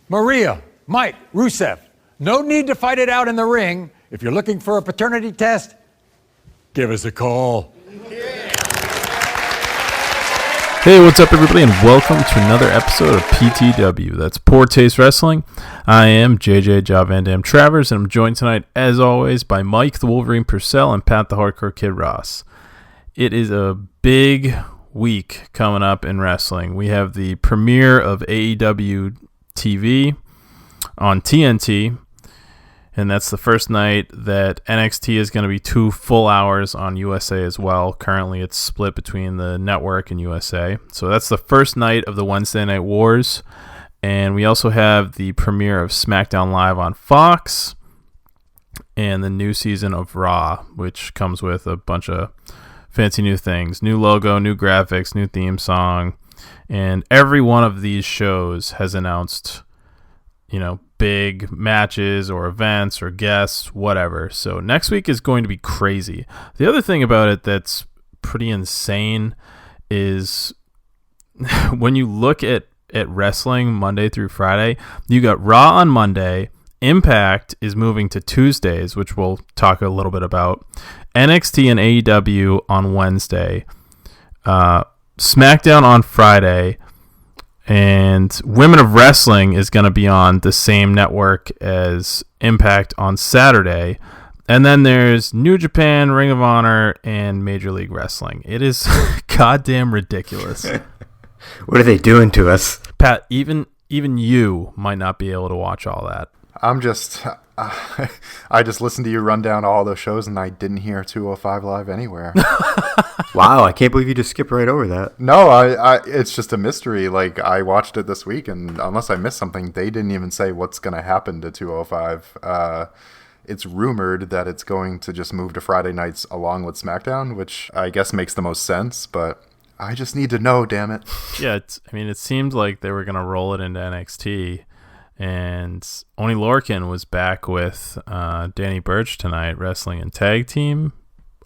Maria, Mike, Rusev. No need to fight it out in the ring. If you're looking for a paternity test, give us a call. Hey, what's up, everybody, and welcome to another episode of PTW. That's Poor Taste Wrestling. I am JJ Job Van Dam Travers, and I'm joined tonight, as always, by Mike the Wolverine Purcell and Pat the Hardcore Kid Ross. It is a big week coming up in wrestling. We have the premiere of AEW TV on TNT, and that's the first night that NXT is going to be 2 full hours on USA as well. Currently, it's split between the network and USA. So that's the first night of the Wednesday Night Wars. And we also have the premiere of SmackDown Live on Fox and the new season of Raw, which comes with a bunch of fancy new things. New logo, new graphics, new theme song. And every one of these shows has announced, big matches or events or guests, whatever. So next week is going to be crazy. The other thing about it that's pretty insane is when you look at wrestling Monday through Friday, you got Raw on Monday, Impact is moving to Tuesdays, which we'll talk a little bit about, NXT and AEW on Wednesday, SmackDown on Friday, and Women of Wrestling is going to be on the same network as Impact on Saturday. And then there's New Japan, Ring of Honor, and Major League Wrestling. It is goddamn ridiculous. What are they doing to us? Pat, even you might not be able to watch all that. I just listened to you run down all those shows, and I didn't hear 205 Live anywhere. Wow, I can't believe you just skipped right over that. No, it's just a mystery. Like, I watched it this week, and unless I missed something, they didn't even say what's going to happen to 205. It's rumored that it's going to just move to Friday nights along with SmackDown, which I guess makes the most sense, but I just need to know, damn it. Yeah, it seemed like they were going to roll it into NXT. And Oni Lorcan was back with Danny Burch tonight, wrestling in tag team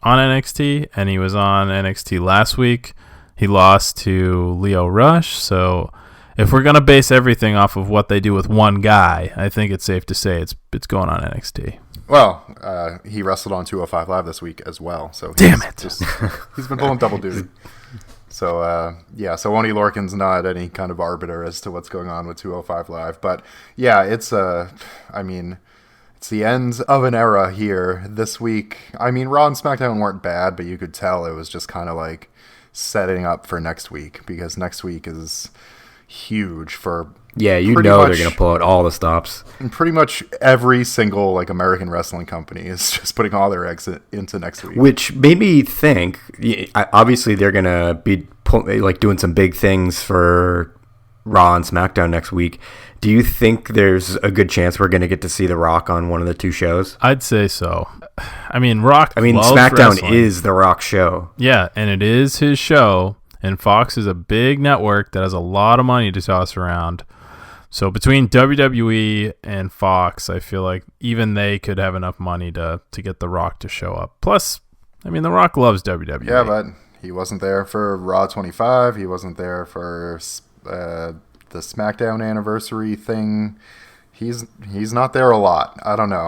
on NXT, and he was on NXT last week. He lost to Lio Rush, so if we're gonna base everything off of what they do with one guy, I think it's safe to say it's going on NXT. Well, he wrestled on 205 Live this week as well, so he's been pulling double duty. So, so Oni Lorcan's not any kind of arbiter as to what's going on with 205 Live. But, yeah, it's the end of an era here this week. I mean, Raw and SmackDown weren't bad, but you could tell it was just kind of like setting up for next week, because next week is huge for... Yeah, they're going to pull out all the stops. And pretty much every single American wrestling company is just putting all their eggs into next week. Which made me think, obviously they're going to be doing some big things for Raw and SmackDown next week. Do you think there's a good chance we're going to get to see The Rock on one of the two shows? I'd say so. Rock loves SmackDown wrestling. is The Rock's show. Yeah, and it is his show, and Fox is a big network that has a lot of money to toss around. So between WWE and Fox, I feel like even they could have enough money to get The Rock to show up. Plus, The Rock loves WWE. Yeah, but he wasn't there for Raw 25. He wasn't there for the SmackDown anniversary thing. He's not there a lot. I don't know.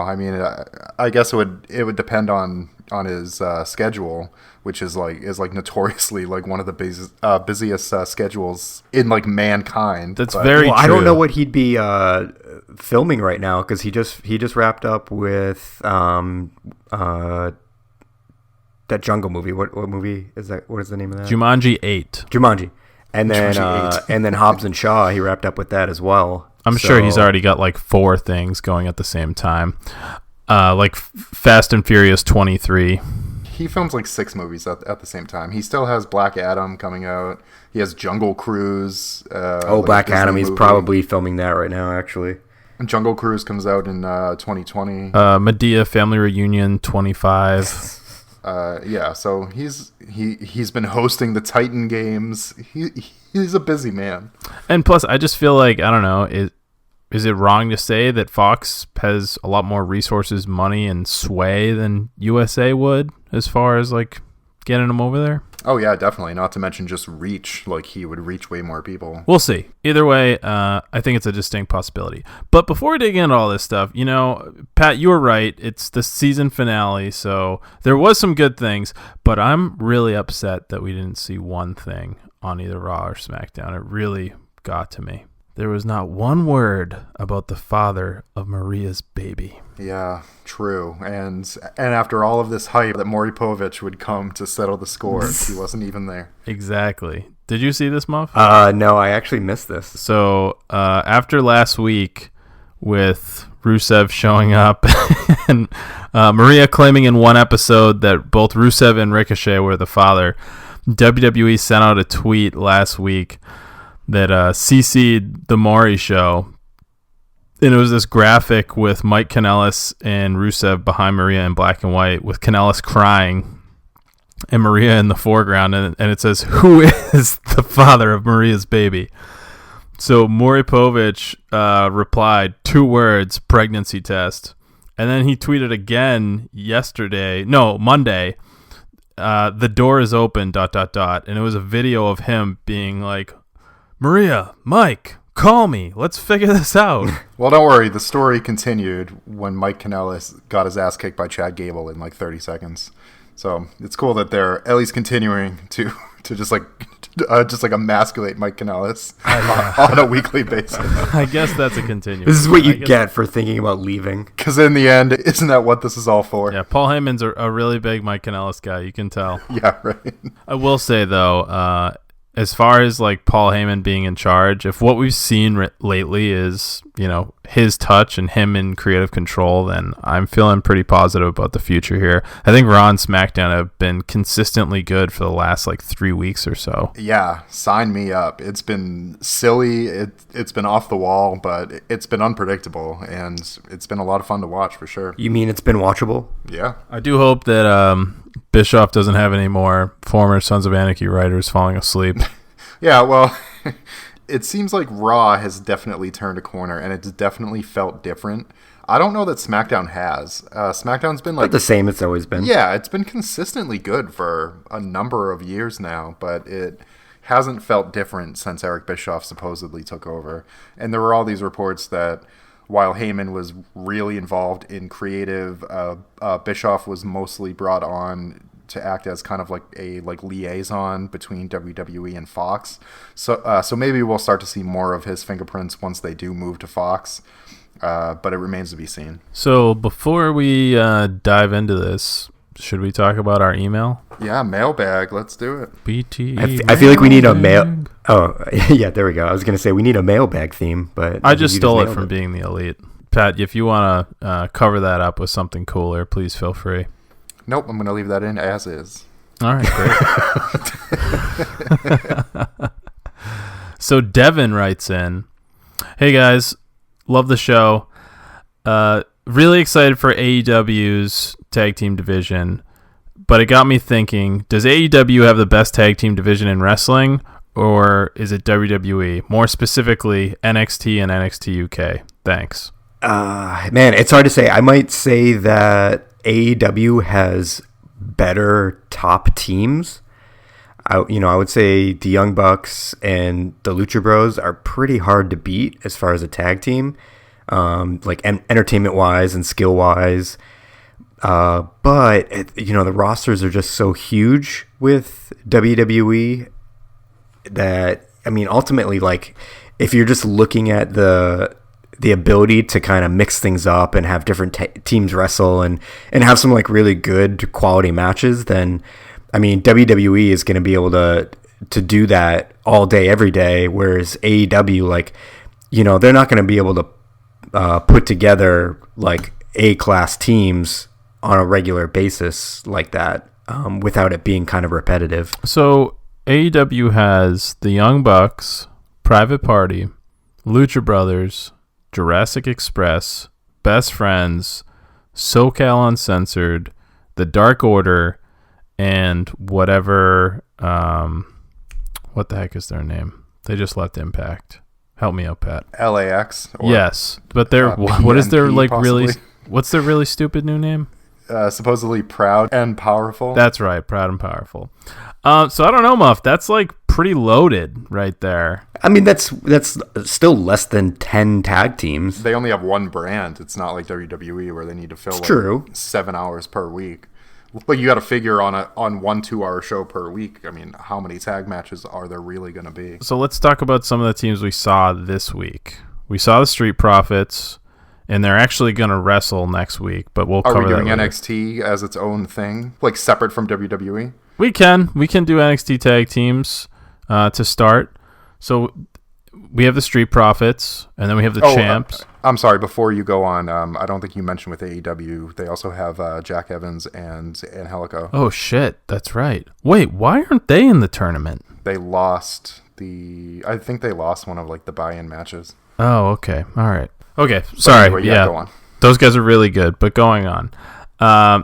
I guess it would depend on his schedule, which is notoriously one of the busiest schedules in mankind. That's very true. I don't know what he'd be filming right now, because he just wrapped up with that Jungle movie. What movie is that? What is the name of that? Jumanji 8. Jumanji. And then Hobbs and Shaw, he wrapped up with that as well. I'm sure he's already got 4 things going at the same time. Fast and Furious 23. He films 6 movies at the same time. He still has Black Adam coming out. He has Jungle Cruise. Black Adam, he's probably filming that right now, actually. And Jungle Cruise comes out in 2020. Madea Family Reunion 25. So he's been hosting the Titan Games. He's a busy man. And plus, I just feel like, I don't know, is it wrong to say that Fox has a lot more resources, money, and sway than USA would, as far as getting him over there? Oh yeah, definitely. Not to mention just reach. Like, he would reach way more people. We'll see. Either way, I think it's a distinct possibility. But before we dig into all this stuff, Pat, you were right. It's the season finale, so there was some good things, but I'm really upset that we didn't see one thing on either Raw or SmackDown. It really got to me. There was not one word about the father of Maria's baby. Yeah, true. And after all of this hype that Maury Povich would come to settle the score, he wasn't even there. Exactly. Did you see this, Muff? No, I actually missed this. So after last week with Rusev showing up and Maria claiming in one episode that both Rusev and Ricochet were the father, WWE sent out a tweet last week that CC'd the Maury show, and it was this graphic with Mike Kanellis and Rusev behind Maria in black and white, with Kanellis crying and Maria in the foreground, and it says, "Who is the father of Maria's baby?" So Maury Povich replied 2 words, pregnancy test, and then he tweeted again Monday, the door is open, ... and it was a video of him being like, "Maria, Mike, call me. Let's figure this out." Well, don't worry. The story continued when Mike Kanellis got his ass kicked by Chad Gable in like 30 seconds. So it's cool that they're at least continuing to just emasculate Mike Kanellis on a weekly basis. I guess that's a continuum. This is what you get for thinking about leaving. Because in the end, isn't that what this is all for? Yeah, Paul Heyman's a really big Mike Kanellis guy. You can tell. Yeah, right. I will say, though, as far as like Paul Heyman being in charge, if what we've seen lately is, his touch and him in creative control, then I'm feeling pretty positive about the future here. I think Raw and SmackDown have been consistently good for the last 3 weeks or so. Yeah, sign me up. It's been silly. It's been off the wall, but it's been unpredictable, and it's been a lot of fun to watch for sure. You mean it's been watchable? Yeah. I do hope that Bischoff doesn't have any more former Sons of Anarchy writers falling asleep. Yeah, well, it seems like Raw has definitely turned a corner, and it's definitely felt different. I don't know that SmackDown has. SmackDown's been Not the same it's always been. Yeah, it's been consistently good for a number of years now, but it hasn't felt different since Eric Bischoff supposedly took over. And there were all these reports that while Heyman was really involved in creative, Bischoff was mostly brought on to act as kind of like a liaison between WWE and Fox. So maybe we'll start to see more of his fingerprints once they do move to Fox. But it remains to be seen. So before we dive into this, should we talk about our email? Yeah, mailbag. Let's do it. BT. I feel like we need a mail. Oh, yeah, there we go. I was going to say we need a mailbag theme, but I just stole it from Being the Elite. Pat, if you want to cover that up with something cooler, please feel free. Nope, I'm going to leave that in as is. All right, great. So Devin writes in, "Hey guys, love the show. Really excited for AEW's tag team division, but it got me thinking, does AEW have the best tag team division in wrestling, or is it WWE? More specifically, NXT and NXT UK. Thanks." Man, it's hard to say. I might say that AEW has better top teams. I would say the Young Bucks and the Lucha Bros are pretty hard to beat as far as a tag team, entertainment wise and skill wise. But the rosters are just so huge with WWE that, ultimately, if you're just looking at the ability to kind of mix things up and have different teams wrestle and have some really good quality matches, then WWE is going to be able to do that all day, every day. Whereas AEW, they're not going to be able to put together A-class teams on a regular basis like that without it being kind of repetitive. So AEW has the Young Bucks, Private Party, Lucha Brothers, Jurassic Express, Best Friends, SoCal Uncensored, The Dark Order, and whatever, what the heck is their name? They just left Impact. Help me out, Pat. LAX? Yes, but they're what is their PNP really? possibly? What's their really stupid new name? supposedly proud and powerful. That's right, proud and powerful. So I don't know, Muff. That's like pretty loaded right there. I mean, that's still less than 10 tag teams. They only have one brand. It's not like WWE where they need to fill true. 7 hours per week. But you got to figure on 1 2-hour show per week. I mean, how many tag matches are there really going to be? So let's talk about some of the teams we saw this week. We saw the Street Profits, and they're actually going to wrestle next week, but we'll cover that Are we doing later. NXT as its own thing, like separate from WWE? We can do NXT tag teams to start. So we have the Street Profits, and then we have the Champs. I'm sorry, before you go on, I don't think you mentioned with AEW, they also have Jack Evans and Angelico. Oh, shit. That's right. Wait, why aren't they in the tournament? They lost I think they lost one of like the buy-in matches. Oh, okay. All right. Okay, sorry. Anyway, yeah, go on. Those guys are really good, but going on.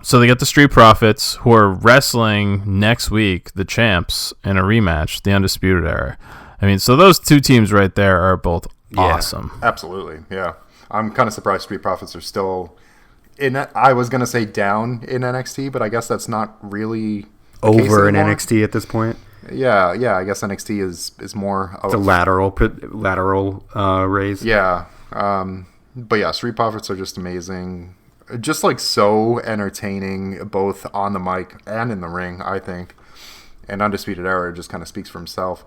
So they got the Street Profits, who are wrestling next week, the Champs, in a rematch, the Undisputed Era. I mean, so those two teams right there are both awesome. Absolutely, yeah. I'm kind of surprised Street Profits are still in. I was gonna say down in NXT, but I guess that's not really the case Over in anymore. NXT at this point. Yeah. I guess NXT is more of The lateral raise. Yeah. But yeah, Street Profits are just amazing. Just like so entertaining, both on the mic and in the ring, I think. And Undisputed Era just kind of speaks for himself.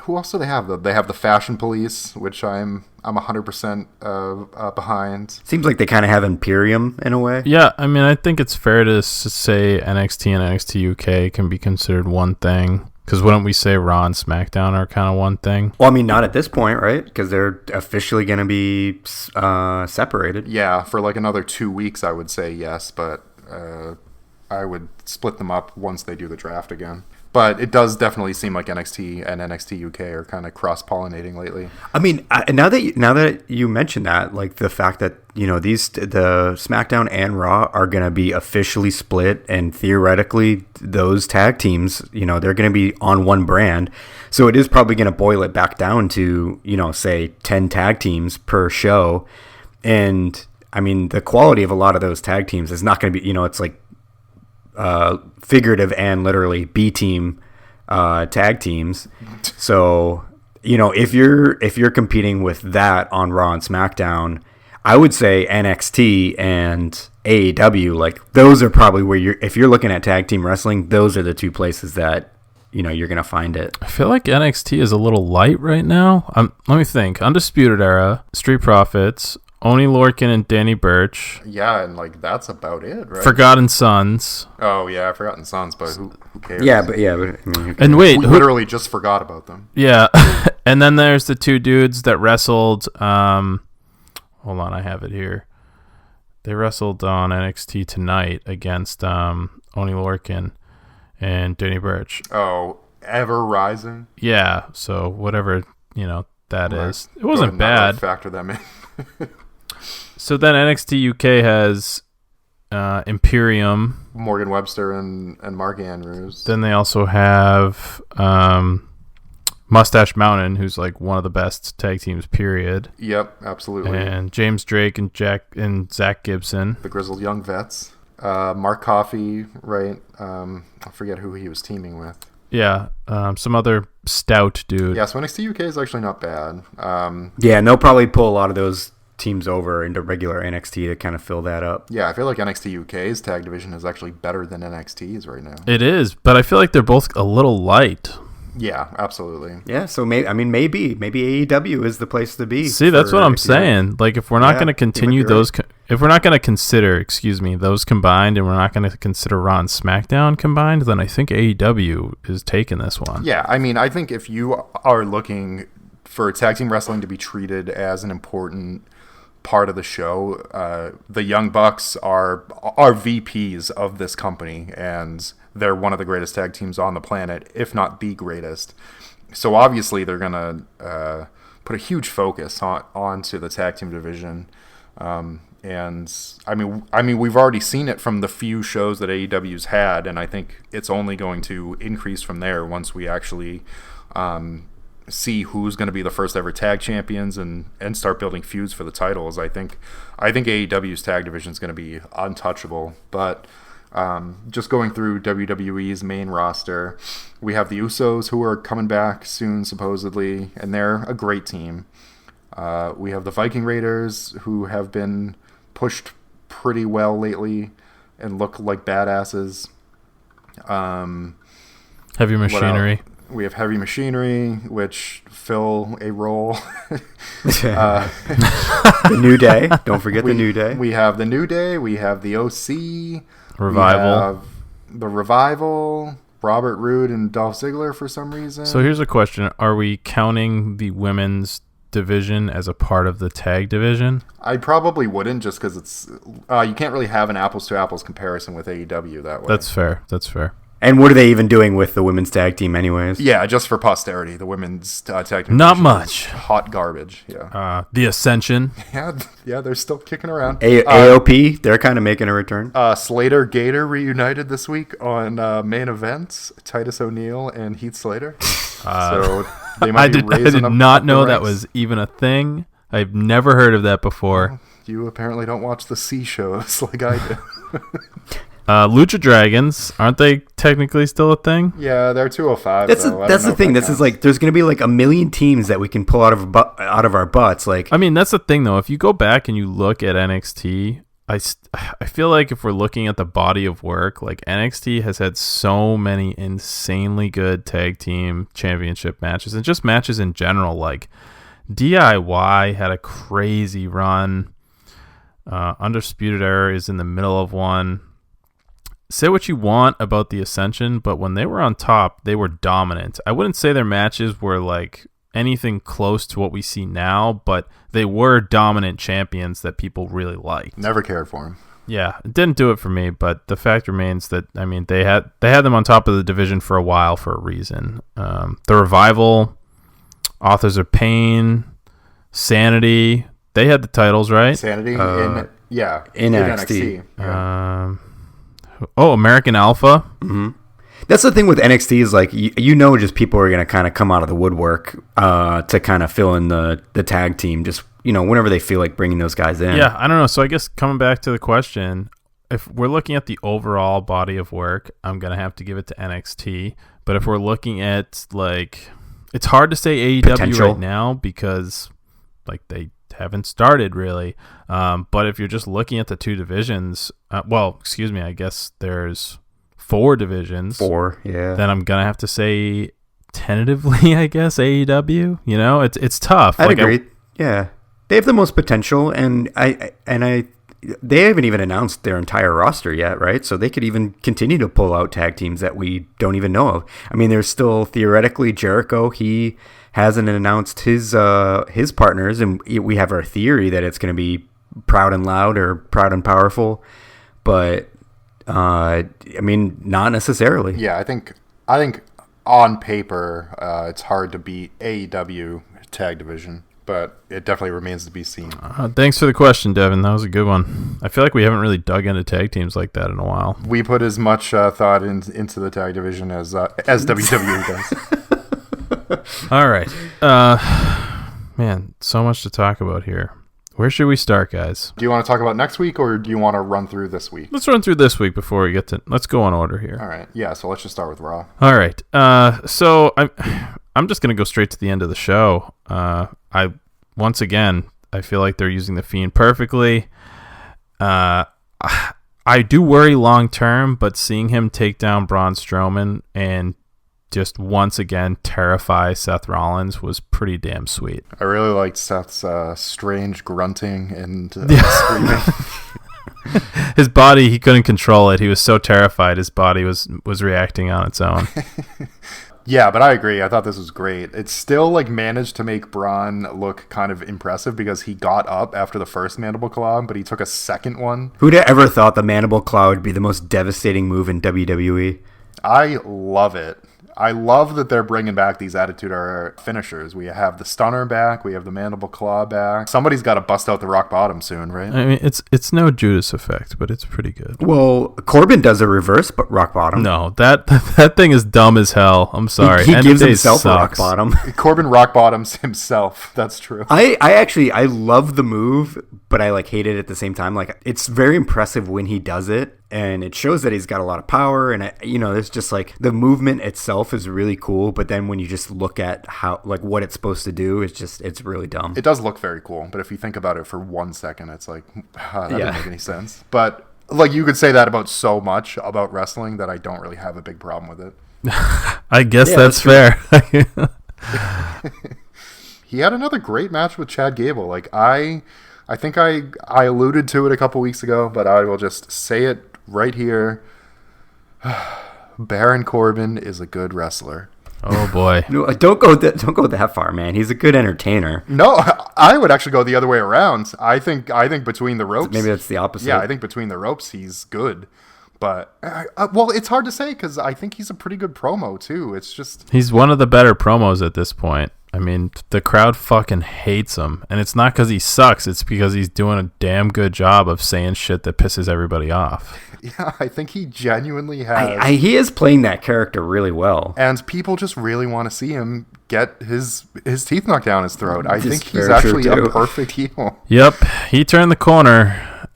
Who else do they have? They have the Fashion Police, which I'm 100% behind. Seems like they kind of have Imperium in a way. Yeah, I mean, I think it's fair to say NXT and NXT UK can be considered one thing. Because wouldn't we say Raw and SmackDown are kind of one thing? Well, I mean, not at this point, right? Because they're officially going to be separated. Yeah, for like another 2 weeks, I would say yes, but I would split them up once they do the draft again. But it does definitely seem like NXT and NXT UK are kind of cross-pollinating lately. I mean, now that you mention that, like the fact that the SmackDown and Raw are going to be officially split, and theoretically those tag teams, they're going to be on one brand. So it is probably going to boil it back down to say 10 tag teams per show, and I mean the quality of a lot of those tag teams is not going to be it's like figurative and literally B team tag teams. So if you're competing with that on Raw and SmackDown, I would say NXT and AEW, like those are probably where if you're looking at tag team wrestling, those are the two places that you're gonna find it. I feel like NXT is a little light right now. Let me think. Undisputed Era, Street Profits, Oni Lorcan and Danny Burch. Yeah, and like that's about it, right? Forgotten Sons. Oh yeah, Forgotten Sons, but who cares? But I mean, And wait, we literally just forgot about them. Yeah, and then there's the two dudes that wrestled. Hold on, I have it here. They wrestled on NXT tonight against Oni Lorcan and Danny Burch. Oh, Ever Rising. Yeah, so whatever that Right. is, it wasn't Not really bad. factor them in. So then NXT UK has Imperium. Morgan Webster and Mark Andrews. Then they also have Mustache Mountain, who's like one of the best tag teams, period. Yep, absolutely. And James Drake and Zach Gibson. The Grizzled Young Vets. Mark Coffey, right? I forget who he was teaming with. Yeah, some other stout dude. Yeah, so NXT UK is actually not bad. yeah, and they'll probably pull a lot of those teams over into regular NXT to kind of fill that up. Yeah, I feel like NXT UK's tag division is actually better than NXT's right now. It is, but I feel like they're both a little light. Yeah, absolutely. Yeah, so maybe AEW is the place to be. See, that's what I'm saying. Like, if we're not going to continue you might be those, if we're not going to consider, those combined, and we're not going to consider Raw and SmackDown combined, then I think AEW is taking this one. Yeah, I mean, I think if you are looking for tag team wrestling to be treated as an important part of the show, the Young Bucks are VPs of this company, and they're one of the greatest tag teams on the planet, if not the greatest. So obviously they're gonna put a huge focus onto the tag team division, and I mean we've already seen it from the few shows that AEW's had, and I think it's only going to increase from there once we actually see who's going to be the first ever tag champions and start building feuds for the titles. I think AEW's tag division is going to be untouchable. But just going through WWE's main roster, we have the Usos, who are coming back soon, supposedly, and they're a great team. We have the Viking Raiders, who have been pushed pretty well lately and look like badasses. Heavy Machinery. We have Heavy Machinery, which fill a role. The New Day. Don't forget the New Day. We have the New Day. We have the OC. Revival. We have the Revival. Robert Roode and Dolph Ziggler for some reason. So here's a question. Are we counting the women's division as a part of the tag division? I probably wouldn't, just because it's you can't really have an apples to apples comparison with AEW that way. That's fair. And what are they even doing with the women's tag team anyways? Yeah, just for posterity, the women's tag team. Not division much. is hot garbage. Yeah. The Ascension. Yeah, they're still kicking around. AOP, they're kind of making a return. Slater Gator reunited this week on main events. Titus O'Neil and Heath Slater. So they might I be did up not know the that ranks. was even a thing. I've never heard of that before. You apparently don't watch the C shows like I do. Lucha Dragons, aren't they technically still a thing? Yeah, they're 205. That's though. I that's don't know the if thing. that This is counts. like there's going to be like a million teams that we can pull out of our butts. Like I mean, that's the thing, though. If you go back and you look at NXT, I feel like if we're looking at the body of work, like NXT has had so many insanely good tag team championship matches and just matches in general. Like DIY had a crazy run. Undisputed Era is in the middle of one. Say what you want about the Ascension, but when they were on top, they were dominant. I wouldn't say their matches were like anything close to what we see now, but they were dominant champions that people really liked. Never cared for him. Yeah, it didn't do it for me, but the fact remains that I mean they had them on top of the division for a while for a reason. The Revival, Authors of Pain, Sanity, they had the titles, right? Sanity in NXT. Yeah. American Alpha. Mm-hmm. That's the thing with NXT is like just people are going to kind of come out of the woodwork to kind of fill in the tag team just whenever they feel like bringing those guys in. Yeah, I don't know. So I guess coming back to the question, if we're looking at the overall body of work, I'm going to have to give it to NXT. But if we're looking at like, it's hard to say AEW Potential. right now because like they haven't started really. But if you're just looking at the two divisions, I guess there's 4 divisions. 4, yeah. Then I'm gonna have to say tentatively, I guess AEW. It's tough. I'd agree. Yeah, they have the most potential, and they haven't even announced their entire roster yet, right? So they could even continue to pull out tag teams that we don't even know of. I mean, there's still theoretically Jericho. He hasn't announced his partners, and we have our theory that it's going to be Proud and Loud or Proud and Powerful, but I mean, not necessarily. Yeah, I think on paper it's hard to beat AEW tag division, but it definitely remains to be seen. Thanks for the question, Devin. That was a good one. I feel like we haven't really dug into tag teams like that in a while. We put as much thought into the tag division as WWE does. All right. Man, so much to talk about here. Where should we start, guys? Do you want to talk about next week, or do you want to run through this week? Let's run through this week before we get to... Let's go on order here. All right. Yeah, so let's just start with Raw. All right. So I'm just going to go straight to the end of the show. Once again, I feel like they're using The Fiend perfectly. I do worry long term, but seeing him take down Braun Strowman and just once again terrify Seth Rollins was pretty damn sweet. I really liked Seth's strange grunting and screaming. His body, he couldn't control it. He was so terrified. His body was reacting on its own. Yeah, but I agree. I thought this was great. It still managed to make Braun look kind of impressive because he got up after the first mandible claw, but he took a second one. Who'd have ever thought the mandible claw would be the most devastating move in WWE? I love it. I love that they're bringing back these Attitude Era finishers. We have the Stunner back. We have the Mandible Claw back. Somebody's got to bust out the Rock Bottom soon, right? I mean, it's no Judas Effect, but it's pretty good. Well, Corbin does a reverse but Rock Bottom. No, that thing is dumb as hell. I'm sorry. He End of gives Days himself a Rock sucks. Bottom. Corbin Rock Bottoms himself. That's true. I love the move, but I like hate it at the same time. Like, it's very impressive when he does it, and it shows that he's got a lot of power. And there's just like the movement itself is really cool, but then when you just look at how like what it's supposed to do, it's really dumb. It does look very cool, but if you think about it for 1 second, it's like that doesn't make any sense. But like you could say that about so much about wrestling that I don't really have a big problem with it. I guess that's fair. He had another great match with Chad Gable. Like I think I alluded to it a couple weeks ago, but I will just say it right here. Baron Corbin is a good wrestler. Oh boy. No, don't go that far, man. He's a good entertainer. No, I would actually go the other way around. I think between the ropes. Maybe that's the opposite. Yeah, I think between the ropes he's good. But well, it's hard to say because I think he's a pretty good promo too. It's just He's one of the better promos at this point. I mean, the crowd fucking hates him, and it's not because he sucks. It's because he's doing a damn good job of saying shit that pisses everybody off. yeah, I think he genuinely has. He is playing that character really well. And people just really want to see him get his teeth knocked down his throat. I This think is he's very true, actually a too. perfect heel. Yep, he turned the corner.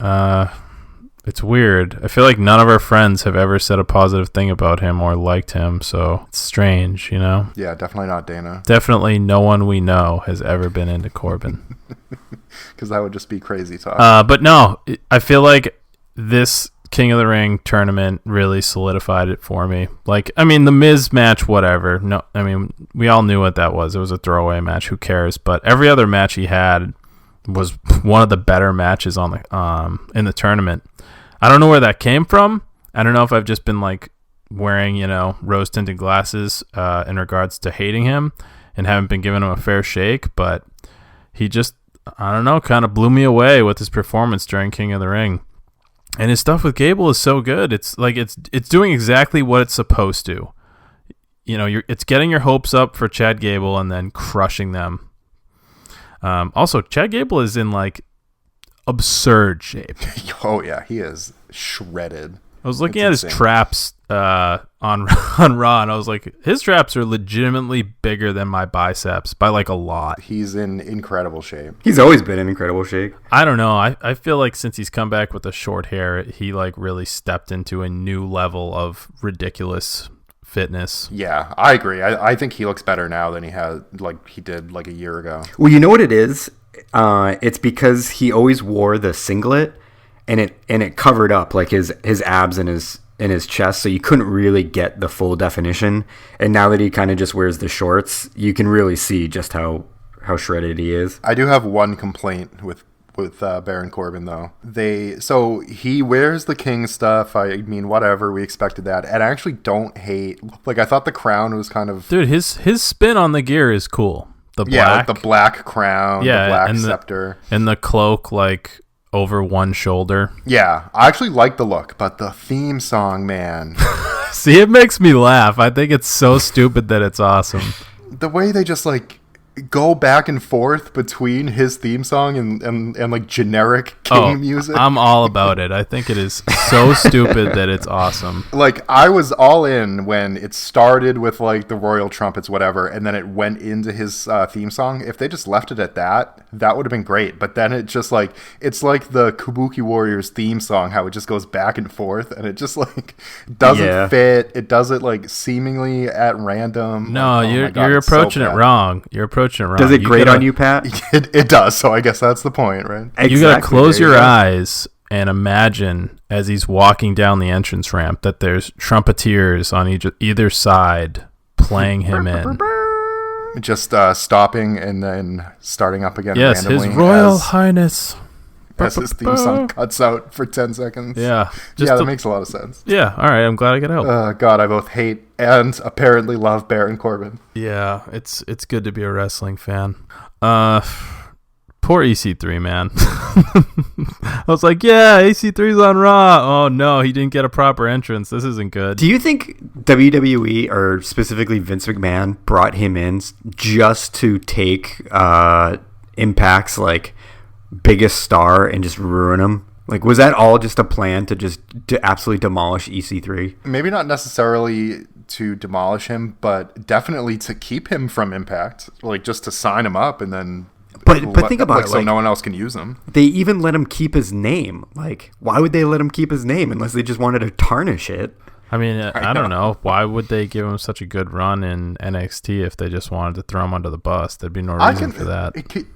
It's weird. I feel like none of our friends have ever said a positive thing about him or liked him, so it's strange, you know? Yeah, definitely not Dana. Definitely no one we know has ever been into Corbin. Because that would just be crazy talk. But no, I feel like this King of the Ring tournament really solidified it for me. Like, I mean, the Miz match, whatever. No, I mean, we all knew what that was. It was a throwaway match. Who cares? But every other match he had was one of the better matches on the in the tournament. I don't know where that came from. I don't know if I've just been like wearing, rose tinted glasses in regards to hating him and haven't been giving him a fair shake, but he just, I don't know, kind of blew me away with his performance during King of the Ring. And his stuff with Gable is so good. It's like it's doing exactly what it's supposed to. It's getting your hopes up for Chad Gable and then crushing them. Also, Chad Gable is in like absurd shape. Oh yeah, he is shredded. I was looking at his traps on Raw, and I was like, his traps are legitimately bigger than my biceps by like a lot. He's in incredible shape. He's always been in incredible shape. I don't know. I feel like since he's come back with the short hair, he like really stepped into a new level of ridiculous fitness. Yeah, I agree. I think he looks better now than he did like a year ago. Well, you know what it is? It's because he always wore the singlet, and it covered up like his abs and his chest, so you couldn't really get the full definition. And now that he kind of just wears the shorts, you can really see just how shredded he is. I do have one complaint with Baron Corbin though. So he wears the king stuff. I mean, whatever, we expected that. And I actually don't hate. Like, I thought the crown was kind of Dude, his spin on the gear is cool. The black, yeah, like the black crown, the black scepter, and the cloak like over one shoulder. Yeah, I actually like the look, but the theme song, man. See, it makes me laugh. I think it's so stupid that it's awesome. The way they just like go back and forth between his theme song and like generic king music. I'm all about it. I think it is so stupid that it's awesome. Like, I was all in when it started with like the royal trumpets, whatever, and then it went into his theme song. If they just left it at that would have been great. But then it just like, it's like the Kabuki Warriors theme song, how it just goes back and forth, and it just like doesn't fit. It does it like seemingly at random. No, like, you're approaching it wrong. You're approaching it wrong. Does it grate on you, Pat? It does, so I guess that's the point, right? Exactly. You gotta close your eyes and imagine as he's walking down the entrance ramp that there's trumpeteers on either side playing him in. Just stopping and then starting up again. Yes, randomly His Royal Highness. As his theme song cuts out for 10 seconds. Yeah. That makes a lot of sense. Yeah, all right, I'm glad I could help. God, I both hate and apparently love Baron Corbin. Yeah, it's good to be a wrestling fan. poor EC3, man. I was like, yeah, EC3's on Raw. Oh, no, he didn't get a proper entrance. This isn't good. Do you think WWE, or specifically Vince McMahon, brought him in just to take Impact's like biggest star and just ruin him? Like, was that all just a plan to absolutely demolish EC3? Maybe not necessarily to demolish him, but definitely to keep him from Impact, like just to sign him up and then. But think about it, so no one else can use him. They even let him keep his name. Like, why would they let him keep his name unless they just wanted to tarnish it? I mean, I don't know. Why would they give him such a good run in NXT if they just wanted to throw him under the bus? There'd be no reason for that.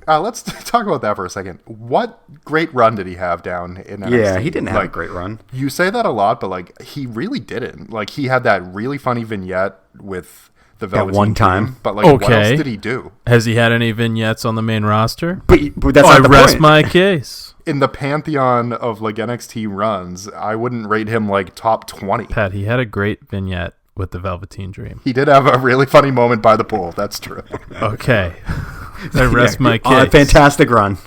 Let's talk about that for a second. What great run did he have down in NXT? Yeah, he didn't have a great run. You say that a lot, but like he really didn't. Like he had that really funny vignette with the Velveteen one time. Dream, but like what else did he do? Has he had any vignettes on the main roster? But that's not the rest point. my case. In the pantheon of like NXT runs, I wouldn't rate him like top 20. Pat, he had a great vignette with the Velveteen Dream. He did have a really funny moment by the pool. That's true. Okay. I rest my case. A fantastic run.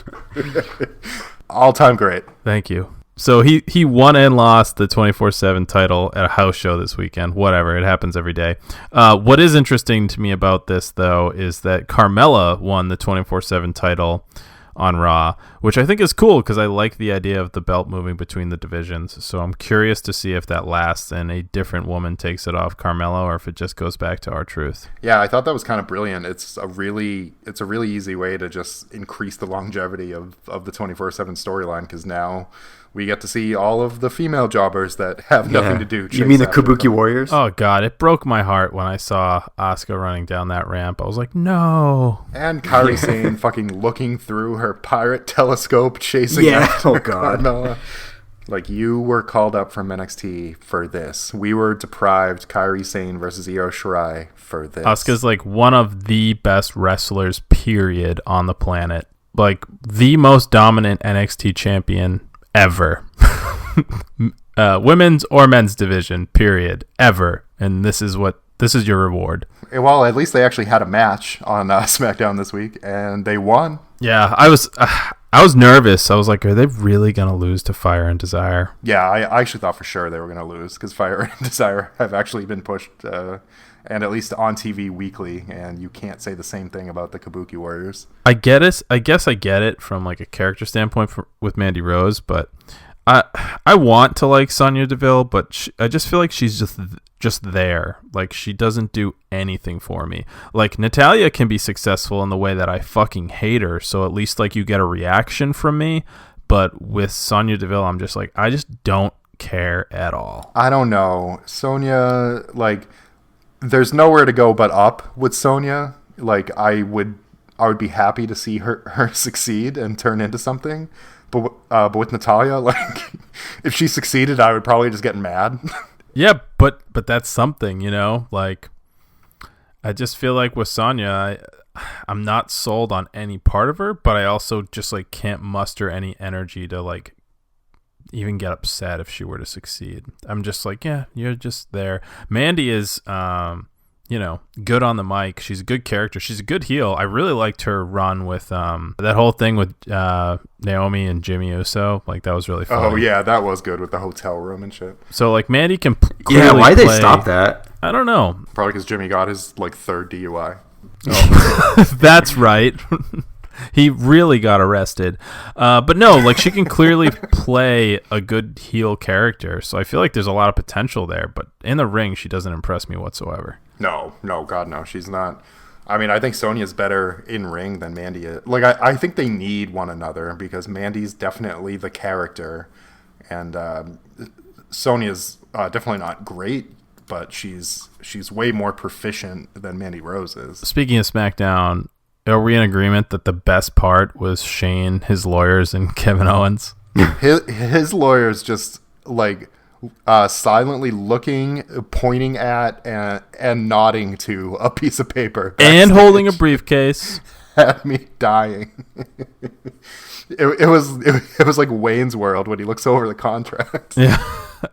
All-time great. Thank you. So he won and lost the 24/7 title at a house show this weekend. Whatever, it happens every day. What is interesting to me about this, though, is that Carmella won the 24/7 title on Raw, which I think is cool because I like the idea of the belt moving between the divisions. So I'm curious to see if that lasts and a different woman takes it off Carmella or if it just goes back to R-Truth. Yeah, I thought that was kind of brilliant. It's a really easy way to just increase the longevity of the 24/7 storyline because now we get to see all of the female jobbers that have nothing to do. You mean the Kabuki Warriors? Oh, God. It broke my heart when I saw Asuka running down that ramp. I was like, no. And Kairi Sane fucking looking through her pirate telescope chasing after Carmella. Like, you were called up from NXT for this. We were deprived Kairi Sane versus Io Shirai for this. Asuka's like one of the best wrestlers, period, on the planet. Like, the most dominant NXT champion ever. Women's or men's division, period, ever. And this is your reward. Well, at least they actually had a match on SmackDown this week, and they won. Yeah, I was nervous. I was like, are they really going to lose to Fire and Desire? Yeah, I actually thought for sure they were going to lose because Fire and Desire have actually been pushed and at least on TV weekly, and you can't say the same thing about the Kabuki Warriors. I get it. I guess I get it from like a character standpoint with Mandy Rose, but I want to like Sonya Deville, but I just feel like she's just there. Like she doesn't do anything for me. Like Natalya can be successful in the way that I fucking hate her, so at least like you get a reaction from me. But with Sonya Deville, I'm just like I just don't care at all. I don't know. Sonya, like there's nowhere to go but up with Sonya. Like I would be happy to see her succeed and turn into something. But with Natalya, like if she succeeded, I would probably just get mad. Yeah, but that's something, you know? Like I just feel like with Sonya, I'm not sold on any part of her, but I also just like can't muster any energy to like even get upset if she were to succeed. I'm just like, yeah, you're just there. Mandy is good on the mic. She's a good character. She's a good heel. I really liked her run with that whole thing with Naomi and Jimmy Uso. Like that was really fun. Oh yeah, that was good with the hotel room and shit. So like Mandy can clearly why they stop that? I don't know. Probably because Jimmy got his like third DUI. Oh. That's right. He really got arrested. But no, like she can clearly play a good heel character. So I feel like there's a lot of potential there. But in the ring, she doesn't impress me whatsoever. No, God, no. She's not. I mean, I think Sonya's better in ring than Mandy is. Like, I think they need one another because Mandy's definitely the character. And Sonya's definitely not great, but she's way more proficient than Mandy Rose is. Speaking of SmackDown, are we in agreement that the best part was Shane, his lawyers, and Kevin Owens? His lawyers just, like, silently looking, pointing at, and nodding to a piece of paper. And holding a briefcase. Had me dying. It was like Wayne's World when he looks over the contract. Yeah.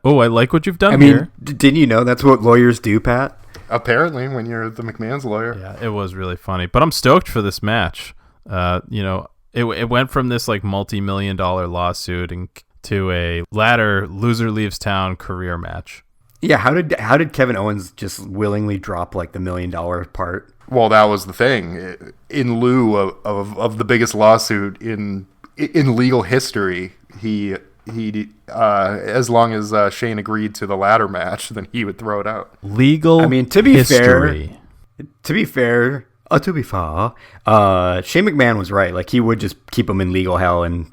Oh, I like what you've done here. Didn't you know that's what lawyers do, Pat? Apparently, when you're the McMahon's lawyer. Yeah, it was really funny. But I'm stoked for this match. It went from this like multi-million-dollar lawsuit to a ladder loser leaves town career match. Yeah, how did Kevin Owens just willingly drop like the $1 million part? Well, that was the thing. In lieu of the biggest lawsuit in legal history, he as long as Shane agreed to the ladder match, then he would throw it out. Legal. I mean, to be history. fair, Shane McMahon was right. Like, he would just keep him in legal hell and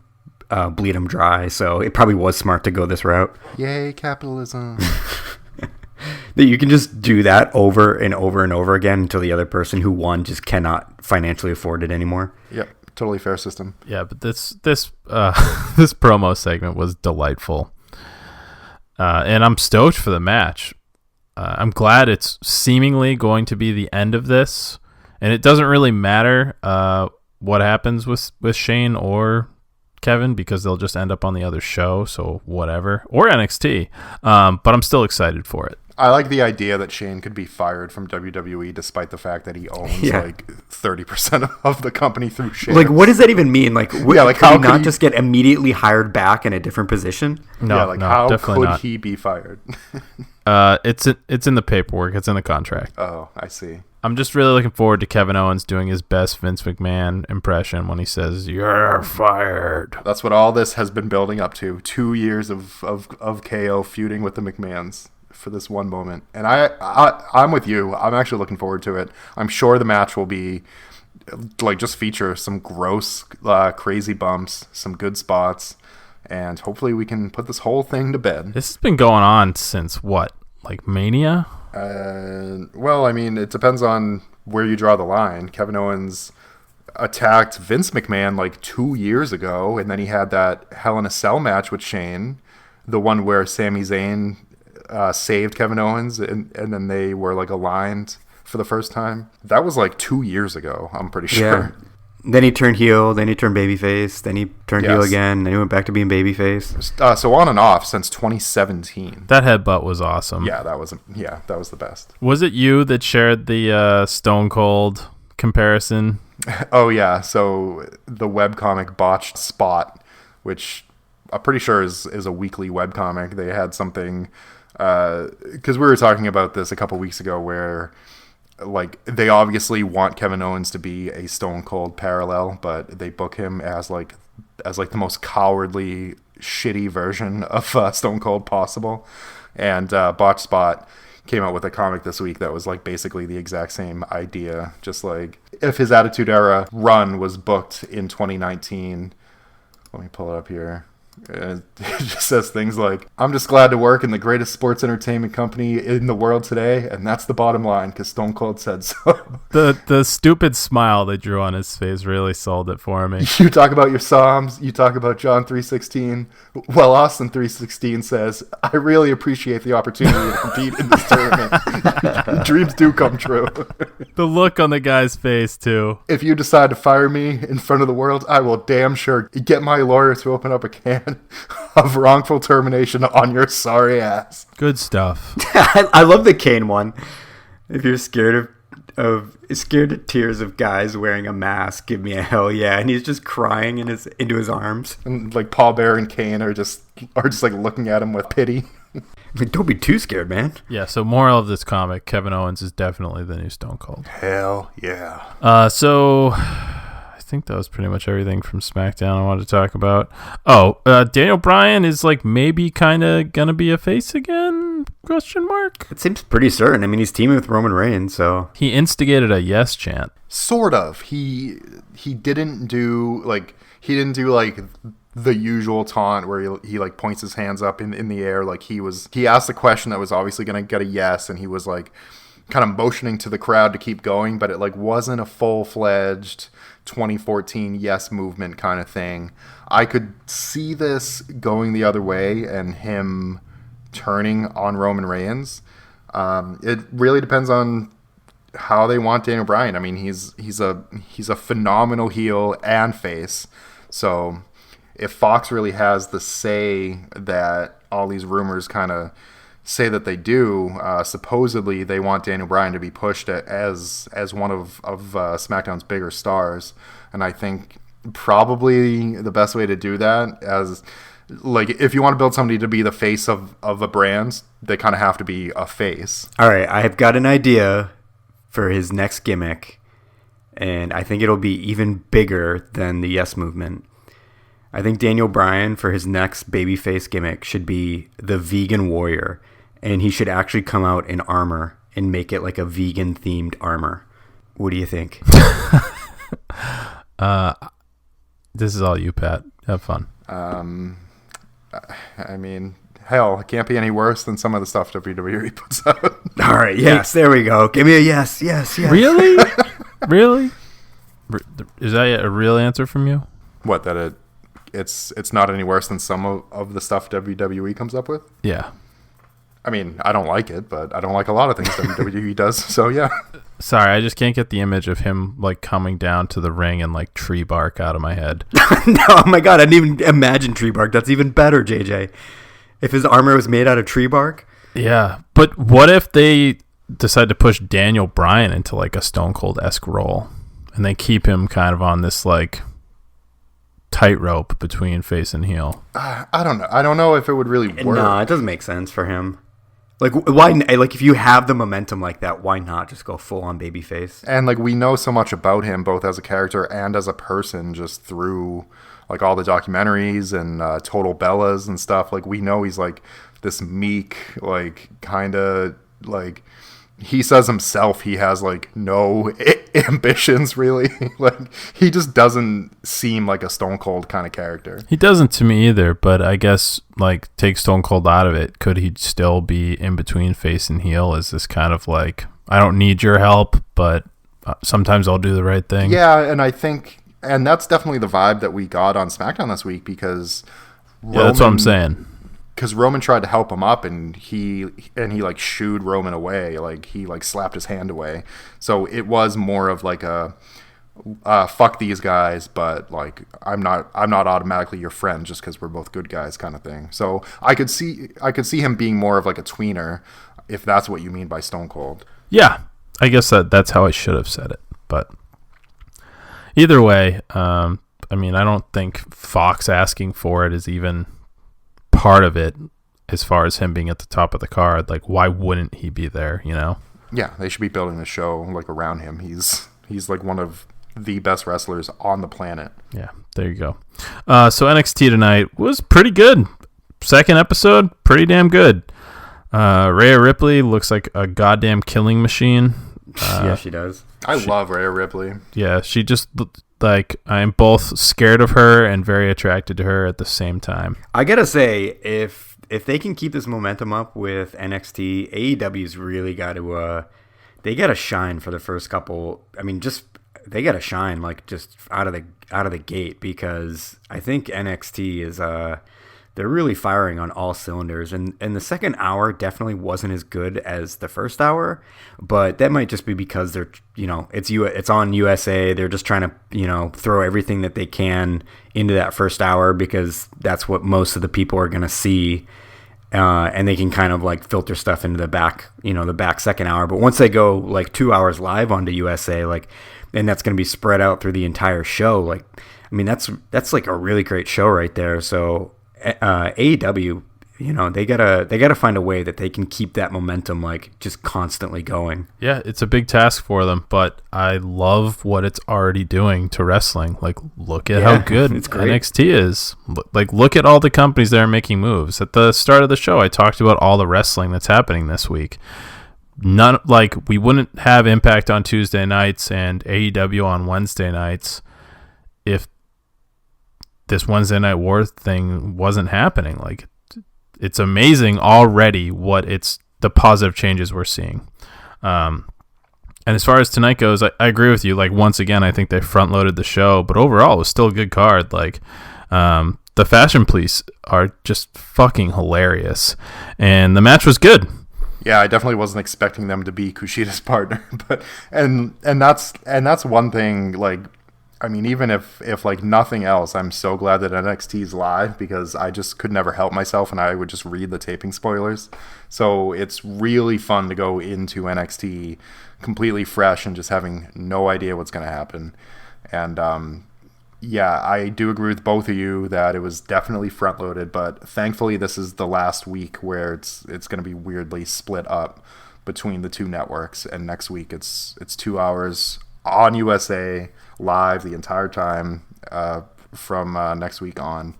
bleed him dry. So it probably was smart to go this route. Yay, capitalism. That you can just do that over and over and over again until the other person who won just cannot financially afford it anymore. Yep, totally fair system. Yeah, but this promo segment was delightful, and I'm stoked for the match. I'm glad it's seemingly going to be the end of this, and it doesn't really matter what happens with Shane or Kevin, because they'll just end up on the other show, so whatever, or NXT. But I'm still excited for it. I like the idea that Shane could be fired from WWE despite the fact that he owns like 30% of the company through shares. Like, what does that even mean? Like, like how could he not just get immediately hired back in a different position? No, how could not. he be fired? It's in the paperwork. It's in the contract. Oh, I see. I'm just really looking forward to Kevin Owens doing his best Vince McMahon impression when he says, "You're fired." That's what all this has been building up to. 2 years of KO feuding with the McMahons for this one moment. And I'm with you. I'm actually looking forward to it. I'm sure the match will be like just feature some gross, crazy bumps, some good spots, and hopefully we can put this whole thing to bed. This has been going on since what? Like Mania? Well, I mean, it depends on where you draw the line. Kevin Owens attacked Vince McMahon like 2 years ago, and then he had that Hell in a Cell match with Shane, the one where Sami Zayn saved Kevin Owens, and then they were like aligned for the first time. That was like 2 years ago, I'm pretty sure. Yeah. Then he turned heel, then he turned babyface, then he turned heel again, then he went back to being babyface. So on and off since 2017. That headbutt was awesome. Yeah, that was the best. Was it you that shared the Stone Cold comparison? Oh yeah, so the webcomic Botched Spot, which I'm pretty sure is a weekly webcomic. They had something, because we were talking about this a couple weeks ago, where like they obviously want Kevin Owens to be a Stone Cold parallel, but they book him as like the most cowardly, shitty version of Stone Cold possible. And Botched Spot came out with a comic this week that was like basically the exact same idea, just like if his Attitude Era run was booked in 2019. Let me pull it up here. It just says things like, "I'm just glad to work in the greatest sports entertainment company in the world today, and that's the bottom line, because Stone Cold said so." The stupid smile they drew on his face really sold it for me. You talk about your Psalms, you talk about John 3:16. Well, Austin 3:16 says, "I really appreciate the opportunity to compete in this tournament. Dreams do come true." The look on the guy's face, too. "If you decide to fire me in front of the world, I will damn sure get my lawyer to open up a can of wrongful termination on your sorry ass." Good stuff. I love the Kane one. If you're scared of tears of guys wearing a mask, give me a hell yeah. And he's just crying into his arms. And like Paul Bear and Kane are just like looking at him with pity. Like, don't be too scared, man. Yeah, so moral of this comic, Kevin Owens is definitely the new Stone Cold. Hell yeah. So I think that was pretty much everything from SmackDown I wanted to talk about. Daniel Bryan is like maybe kind of gonna be a face again? Question mark. It seems pretty certain. I mean, he's teaming with Roman Reigns, so He instigated a yes chant. Sort of. He didn't do like the usual taunt where he like points his hands up in the air. Like he asked a question that was obviously going to get a yes, and he was like kind of motioning to the crowd to keep going, but it like wasn't a full-fledged 2014 yes movement kind of thing. I could see this going the other way and him turning on Roman Reigns. It really depends on how they want Daniel Bryan. I mean, he's a phenomenal heel and face. So if Fox really has the say that all these rumors kind of say that they do, supposedly they want Daniel Bryan to be pushed as one of SmackDown's bigger stars. And I think probably the best way to do that. As like, if you want to build somebody to be the face of a brand, they kind of have to be a face. All right, I have got an idea for his next gimmick, and I think it'll be even bigger than the Yes Movement. I think Daniel Bryan, for his next babyface gimmick, should be the Vegan Warrior, and he should actually come out in armor and make it like a vegan-themed armor. What do you think? This is all you, Pat. Have fun. I mean, hell, it can't be any worse than some of the stuff WWE puts out. All right, yes, there we go. Give me a yes. Really? Really? Is that a real answer from you? What, that it's not any worse than some of the stuff WWE comes up with? Yeah. I mean, I don't like it, but I don't like a lot of things WWE does, so yeah. Sorry, I just can't get the image of him like coming down to the ring and like tree bark out of my head. No, oh my god, I didn't even imagine tree bark. That's even better, JJ. If his armor was made out of tree bark? Yeah, but what if they decide to push Daniel Bryan into like a Stone Cold-esque role and they keep him kind of on this like tightrope between face and heel? I don't know. I don't know if it would really work. No, it doesn't make sense for him. Like, why? Like, if you have the momentum like that, why not just go full on babyface? And like, we know so much about him, both as a character and as a person, just through like all the documentaries and Total Bellas and stuff. Like, we know he's like this meek, like kind of like, he says himself he has like no ambitions really. Like, he just doesn't seem like a Stone Cold kind of character. He doesn't to me either, but I guess like take Stone Cold out of it, could he still be in between face and heel? Is this kind of like, I don't need your help, but sometimes I'll do the right thing? Yeah, and I think, and that's definitely the vibe that we got on SmackDown this week, because that's what I'm saying. Because Roman tried to help him up, and he like shooed Roman away, like he like slapped his hand away. So it was more of like a fuck these guys, but like I'm not automatically your friend just because we're both good guys kind of thing. So I could see him being more of like a tweener, if that's what you mean by Stone Cold. Yeah, I guess that's how I should have said it. But either way, I mean, I don't think Fox asking for it is even part of it as far as him being at the top of the card. Like, why wouldn't he be there, you know? Yeah, they should be building the show like around him. He's like one of the best wrestlers on the planet. Yeah, there you go. So NXT tonight was pretty good. Second episode, pretty damn good. Rhea Ripley looks like a goddamn killing machine. Yeah, she does. I love Rhea Ripley. Yeah, she just like, I'm both scared of her and very attracted to her at the same time. I gotta say, if they can keep this momentum up with NXT, AEW's really got to they gotta shine for the first couple. I mean, just they gotta shine like just out of the gate, because I think NXT is they're really firing on all cylinders, and the second hour definitely wasn't as good as the first hour, but that might just be because they're, you know, it's on USA. They're just trying to, you know, throw everything that they can into that first hour, because that's what most of the people are going to see, and they can kind of like filter stuff into the back second hour. But once they go like 2 hours live onto USA, like, and that's going to be spread out through the entire show. Like, I mean, that's like a really great show right there. So AEW, you know, they gotta find a way that they can keep that momentum like just constantly going. Yeah, it's a big task for them, but I love what it's already doing to wrestling. Like, look at how good it's great. NXT is. Like, look at all the companies that are making moves. At the start of the show, I talked about all the wrestling that's happening this week. None, like, we wouldn't have Impact on Tuesday nights and AEW on Wednesday nights if this Wednesday Night War thing wasn't happening. Like, it's amazing already the positive changes we're seeing. And as far as tonight goes, I agree with you. Like, once again, I think they front loaded the show, but overall it was still a good card. Like, the Fashion Police are just fucking hilarious, and the match was good. Yeah, I definitely wasn't expecting them to be Kushida's partner, but and that's one thing. Like, I mean, even if like nothing else, I'm so glad that NXT's live, because I just could never help myself and I would just read the taping spoilers. So it's really fun to go into NXT completely fresh and just having no idea what's going to happen. And yeah, I do agree with both of you that it was definitely front loaded, but thankfully this is the last week where it's going to be weirdly split up between the two networks, and next week it's 2 hours on USA live the entire time from next week on.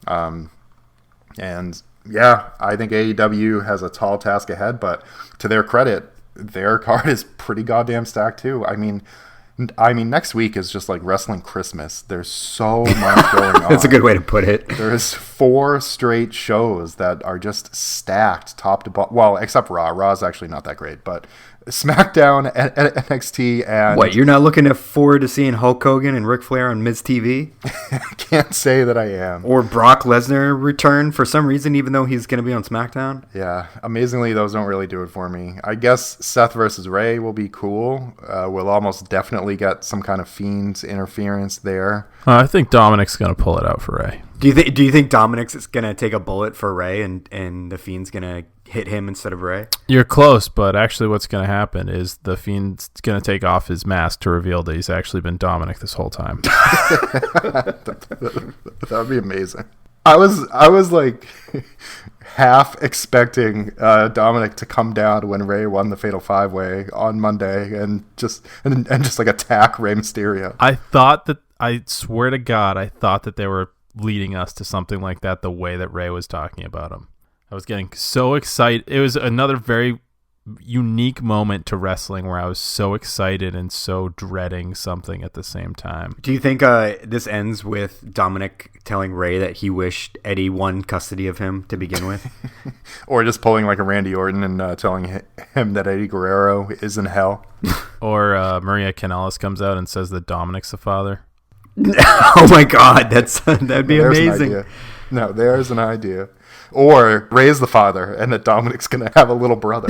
And yeah, I think AEW has a tall task ahead, but to their credit, their card is pretty goddamn stacked too. I mean, next week is just like wrestling Christmas. There's so much going on. That's a good way to put it. There's 4 straight shows that are just stacked top to bottom. Well, except Raw. Raw's actually not that great, but SmackDown and NXT and... What, you're not looking forward to seeing Hulk Hogan and Ric Flair on Miz TV? I can't say that I am. Or Brock Lesnar return for some reason, even though he's going to be on SmackDown? Yeah, amazingly, those don't really do it for me. I guess Seth versus Ray will be cool. We'll almost definitely get some kind of Fiend interference there. I think Dominic's going to pull it out for Ray. Do you think Dominic's going to take a bullet for Ray and the Fiend's going to hit him instead of Ray? You're close, but actually what's going to happen is the Fiend's going to take off his mask to reveal that he's actually been Dominic this whole time. That would be amazing. I was like half expecting Dominic to come down when Ray won the Fatal 5-Way on Monday and just like attack Rey Mysterio. I swear to God, I thought that they were leading us to something like that the way that Ray was talking about him. I was getting so excited. It was another very unique moment to wrestling where I was so excited and so dreading something at the same time. Do you think this ends with Dominic telling Ray that he wished Eddie won custody of him to begin with? Or just pulling like a Randy Orton and telling him that Eddie Guerrero is in hell? Or Maria Kanellis comes out and says that Dominic's the father? Oh my God, that'd be amazing. No, there's an idea. Or Ray's the father, and that Dominic's gonna have a little brother.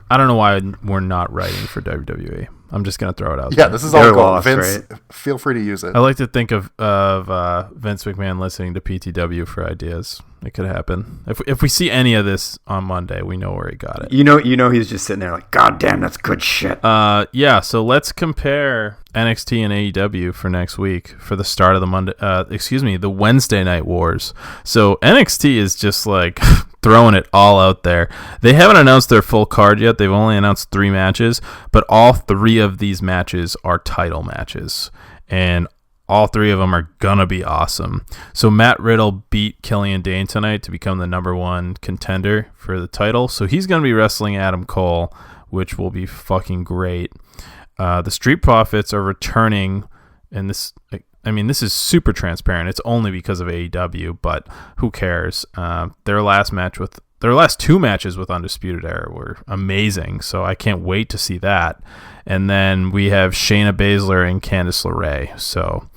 I don't know why we're not writing for WWE. I'm just gonna throw it out. Yeah, there. this is all They're gold. lost, Vince, right? Feel free to use it. I like to think of Vince McMahon listening to PTW for ideas. It could happen. If we see any of this on Monday, we know where he got it. You know, he's just sitting there like, God damn, that's good shit. Yeah. So let's compare NXT and AEW for next week for the start of the Wednesday Night Wars. So NXT is just like throwing it all out there. They haven't announced their full card yet. They've only announced 3 matches, but all 3 of these matches are title matches, and all 3 of them are gonna be awesome. So Matt Riddle beat Killian Dane tonight to become the ¡1 contender for the title. So he's gonna be wrestling Adam Cole, which will be fucking great. The Street Profits are returning, and this is super transparent. It's only because of AEW, but who cares? Their last 2 matches with Undisputed Era were amazing, so I can't wait to see that. And then we have Shayna Baszler and Candace LeRae. So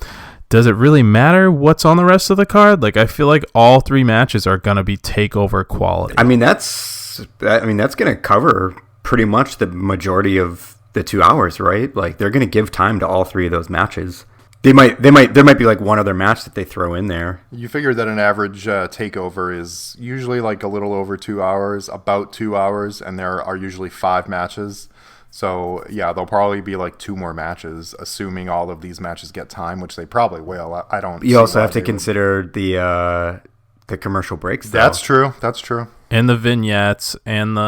does it really matter what's on the rest of the card? Like, I feel like all 3 matches are going to be takeover quality. I mean, that's going to cover pretty much the majority of the 2 hours, right? Like, they're going to give time to all 3 of those matches. There might be like one other match that they throw in there. You figure that an average takeover is usually like a little over 2 hours, about 2 hours, and there are usually 5 matches. So yeah, there'll probably be like 2 more matches, assuming all of these matches get time, which they probably will. I don't. You also have to consider the commercial breaks, though. That's true. That's true. And the vignettes and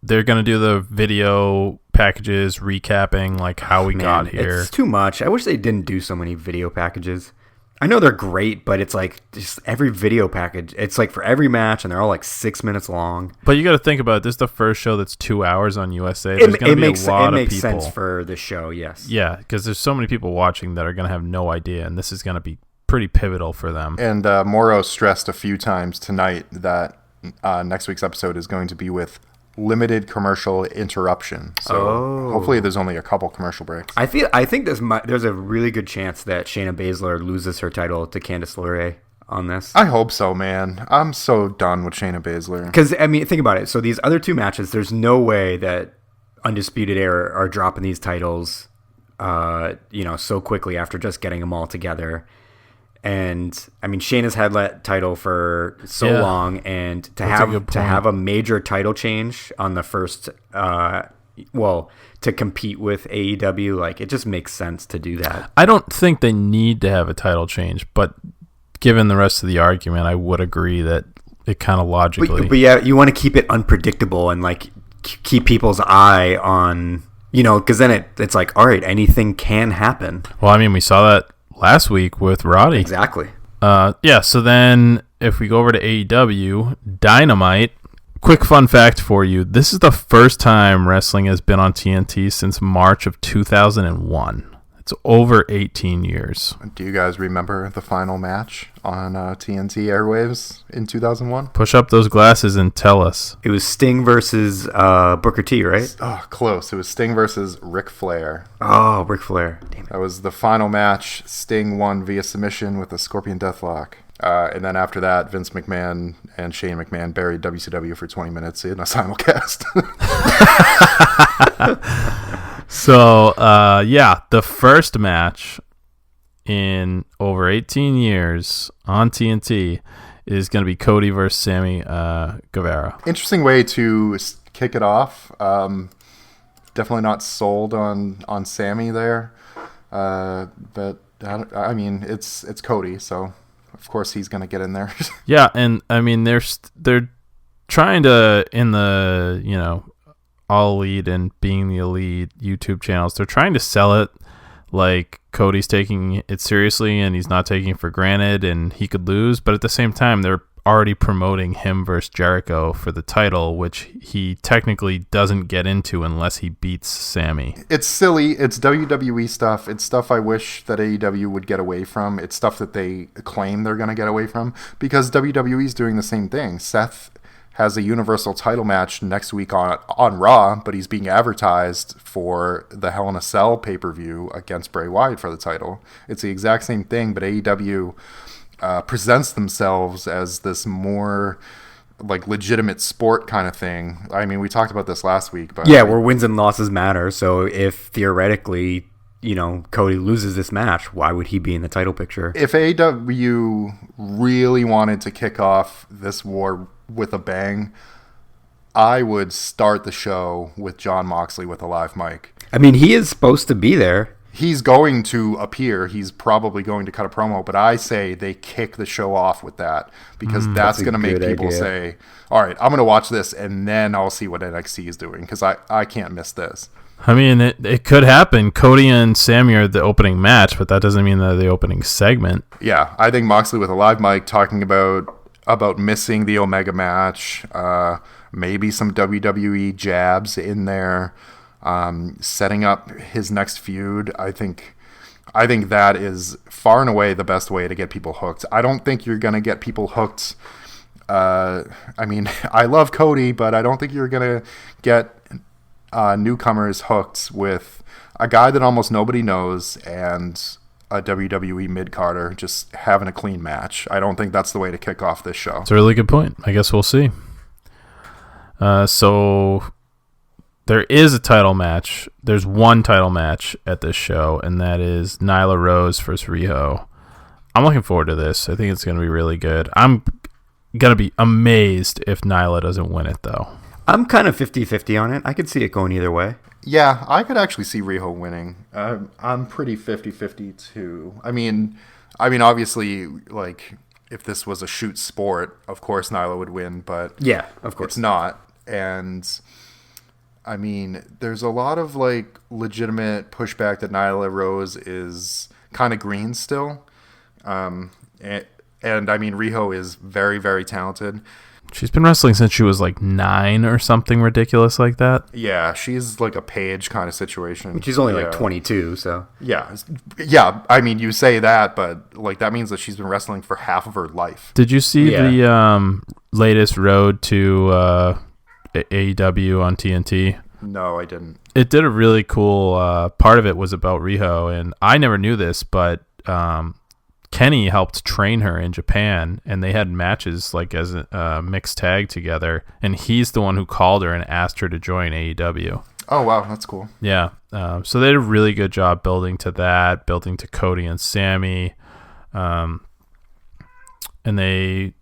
they're going to do the video packages recapping like how we got here. It's too much. I wish they didn't do so many video packages. I know they're great, but it's like just every video package. It's like for every match, and they're all like 6 minutes long. But you got to think about it. This is the first show that's 2 hours on USA. There's going to be a lot of people. It makes sense for the show, yes. Yeah, because there's so many people watching that are going to have no idea, and this is going to be pretty pivotal for them. And Morrow stressed a few times tonight that next week's episode is going to be with limited commercial interruption. So hopefully there's only a couple commercial breaks. I think there's a really good chance that Shayna Baszler loses her title to Candice LeRae on this. I hope so, man. I'm so done with Shayna Baszler. Because, I mean, think about it. So these other 2 matches, there's no way that Undisputed Era are dropping these titles so quickly after just getting them all together. And I mean, Shayna's had that title for so long, and to have a major title change on the first to compete with AEW. Like, it just makes sense to do that. I don't think they need to have a title change, but given the rest of the argument, I would agree that it kind of logically. But yeah, you want to keep it unpredictable and like keep people's eye on, because then it's like, all right, anything can happen. Well, I mean, we saw that last week with Roddy. Exactly. Yeah, so then if we go over to AEW Dynamite, quick fun fact for you. This is the first time wrestling has been on TNT since March of 2001. It's over 18 years. Do you guys remember the final match on TNT airwaves in 2001? Push up those glasses and tell us. It was Sting versus Booker T, right? Oh, close. It was Sting versus Ric Flair. Oh, Ric Flair. Damn it. That was the final match. Sting won via submission with a Scorpion Deathlock. And then after that, Vince McMahon and Shane McMahon buried WCW for 20 minutes in a simulcast. So, the first match in over 18 years on TNT is going to be Cody versus Sammy Guevara. Interesting way to kick it off. Definitely not sold on Sammy there. But, I mean, it's Cody, so of course he's going to get in there. Yeah, and I mean, they're trying to, in the, All Elite and Being the Elite YouTube channels, they're trying to sell it like Cody's taking it seriously and he's not taking it for granted and he could lose, but at the same time they're already promoting him versus Jericho for the title, which he technically doesn't get into unless he beats Sammy. It's silly. It's WWE stuff. It's stuff I wish that AEW would get away from. It's stuff that they claim they're going to get away from because WWE's doing the same thing. Seth has a Universal title match next week on Raw, but he's being advertised for the Hell in a Cell pay-per-view against Bray Wyatt for the title. It's the exact same thing, but AEW presents themselves as this more like legitimate sport kind of thing. I mean, we talked about this last week, but yeah, where wins and losses matter. So if theoretically, Cody loses this match, why would he be in the title picture? If AEW really wanted to kick off this war with a bang, I would start the show with Jon Moxley with a live mic. I mean, he is supposed to be there. He's going to appear. He's probably going to cut a promo, but I say they kick the show off with that because that's going to make people say, all right, I'm going to watch this and then I'll see what NXT is doing because I can't miss this. I mean, it could happen. Cody and Sammy are the opening match, but that doesn't mean they're the opening segment. Yeah, I think Moxley with a live mic talking about missing the Omega match, maybe some WWE jabs in there, setting up his next feud. I think that is far and away the best way to get people hooked. I don't think you're going to get people hooked. I mean, I love Cody, but I don't think you're going to get newcomers hooked with a guy that almost nobody knows and a WWE mid-carder just having a clean match. I don't think that's the way to kick off this show. It's a really good point. I guess we'll see. So there is a title match. There's one title match at this show, and that is Nyla Rose versus Riho. I'm looking forward to this. I think it's going to be really good. I'm going to be amazed if Nyla doesn't win it, though. I'm kind of 50-50 on it. I could see it going either way. Yeah, I could actually see Riho winning. I'm pretty 50-50 too. I mean, obviously, like, if this was a shoot sport, of course Nyla would win, but yeah, of course it's not. And I mean, there's a lot of like legitimate pushback that Nyla Rose is kind of green still. And I mean, Riho is very, very talented. She's been wrestling since she was like 9 or something ridiculous like that. Yeah, she's like a Paige kind of situation. She's only like 22, so. Yeah. I mean, you say that, but like that means that she's been wrestling for half of her life. Did you see the latest Road to AEW on TNT? No, I didn't. It did a really cool part of it was about Riho, and I never knew this, but Kenny helped train her in Japan, and they had matches like as a mixed tag together, and he's the one who called her and asked her to join AEW. Oh, wow, that's cool. Yeah, so they did a really good job building to that, building to Cody and Sammy, and they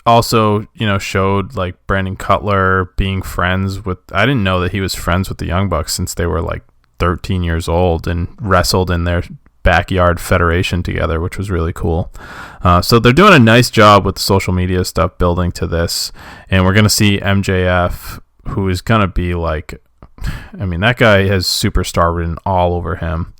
also, showed like Brandon Cutler being friends with. I didn't know that he was friends with the Young Bucks since they were like 13 years old and wrestled in their backyard federation together, which was really cool. So they're doing a nice job with the social media stuff building to this, and we're gonna see MJF, who is gonna be like, that guy has superstar written all over him.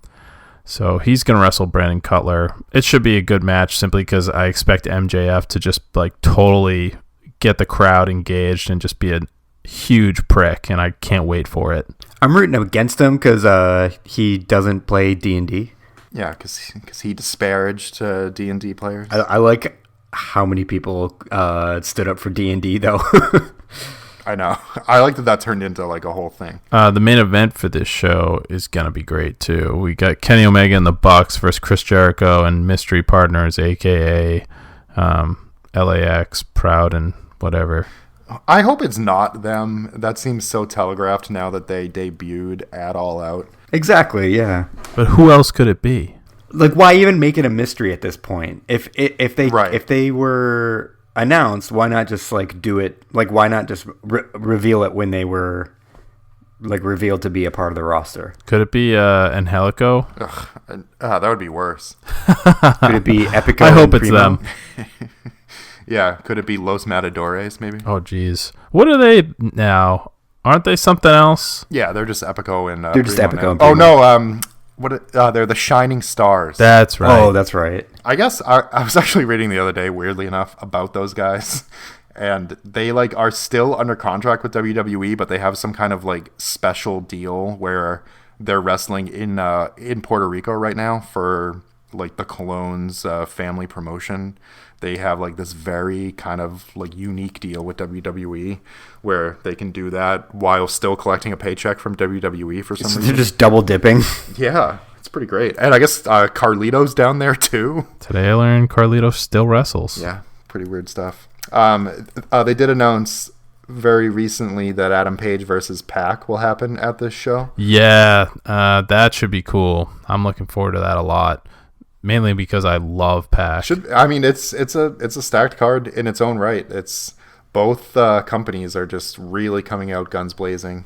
So he's going to wrestle Brandon Cutler. It should be a good match simply because I expect MJF to just like totally get the crowd engaged and just be a huge prick, and I can't wait for it. I'm rooting against him because he doesn't play D&D. Yeah, because he disparaged D&D players. I like how many people stood up for D&D, though. I know. I like that turned into like a whole thing. The main event for this show is going to be great, too. We got Kenny Omega and the Bucks versus Chris Jericho and mystery partners, a.k.a. LAX, Proud, and whatever. I hope it's not them. That seems so telegraphed now that they debuted at All Out. Exactly, yeah. But who else could it be? Like, why even make it a mystery at this point? If they were announced, why not just like do it? Like, why not just reveal it when they were like revealed to be a part of the roster? Could it be Angelico? Ugh, that would be worse. Could it be Epico? I hope it's Primo? them. Yeah, could it be Los Matadores maybe? Oh, geez. What are they now? Aren't they something else? Yeah, they're just Epico and they're just Primo Epico. And now. Primo. They're the Shining Stars. That's right. Oh, that's right. I guess I was actually reading the other day, weirdly enough, about those guys, and they like are still under contract with WWE, but they have some kind of like special deal where they're wrestling in Puerto Rico right now for like the Cologne's family promotion. They have like this very kind of like unique deal with WWE where they can do that while still collecting a paycheck from WWE for some reason. They're just double dipping. Yeah, it's pretty great. And I guess Carlito's down there too. Today I learned Carlito still wrestles. Yeah, pretty weird stuff. They did announce very recently that Adam Page versus Pac will happen at this show. Yeah, that should be cool. I'm looking forward to that a lot. Mainly because I love Pac. It's a stacked card in its own right. It's both companies are just really coming out guns blazing,